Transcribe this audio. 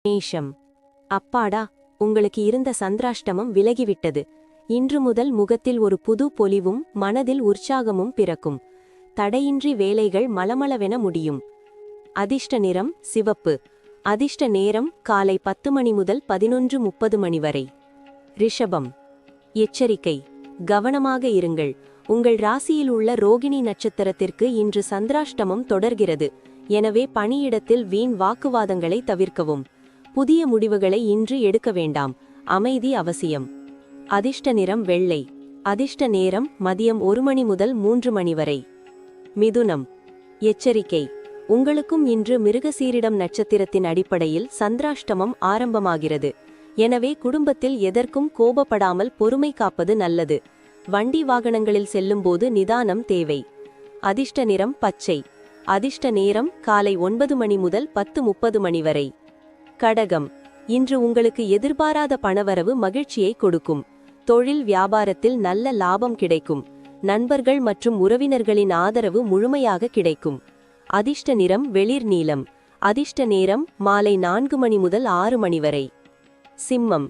மேஷம். அப்பாடா, உங்களுக்கு இருந்த சந்திராஷ்டமம் விலகிவிட்டது. இன்று முதல் முகத்தில் ஒரு புது பொலிவும் மனதில் உற்சாகமும் பிறக்கும். தடையின்றி வேலைகள் மளமளவென முடியும். அதிர்ஷ்ட நிறம் சிவப்பு. அதிர்ஷ்ட நேரம் காலை 10 மணி முதல் 11:30 மணி வரை. ரிஷபம். எச்சரிக்கை, கவனமாக இருங்கள். உங்கள் ராசியில் உள்ள ரோகிணி நட்சத்திரத்திற்கு இன்று சந்திராஷ்டமம் தொடர்கிறது. எனவே பணியிடத்தில் வீண் வாக்குவாதங்களை தவிர்க்கவும். புதிய முடிவுகளை இன்று எடுக்க வேண்டாம். அமைதி அவசியம். அதிர்ஷ்ட நிறம் வெள்ளை. அதிர்ஷ்ட நேரம் மதியம் 1 மணி முதல் 3 மணி வரை. மிதுனம். எச்சரிக்கை, உங்களுக்கும் இன்று மிருகசீரிடம் நட்சத்திரத்தின் அடிப்படையில் சந்திராஷ்டமம் ஆரம்பமாகிறது. எனவே குடும்பத்தில் எதற்கும் கோபப்படாமல் பொறுமை காப்பது நல்லது. வண்டி வாகனங்களில் செல்லும்போது நிதானம் தேவை. அதிர்ஷ்ட நிறம் பச்சை. அதிர்ஷ்ட நேரம் காலை 9 மணி முதல் 10:30 மணி வரை. கடகம். இன்று உங்களுக்கு எதிர்பாராத பணவரவு மகிழ்ச்சியை கொடுக்கும். தொழில் வியாபாரத்தில் நல்ல லாபம் கிடைக்கும். நண்பர்கள் மற்றும் உறவினர்களின் ஆதரவு முழுமையாக கிடைக்கும். அதிர்ஷ்ட நிறம் வெளிர் நீலம். அதிர்ஷ்ட நேரம் மாலை 4 மணி முதல் 6 மணி வரை. சிம்மம்.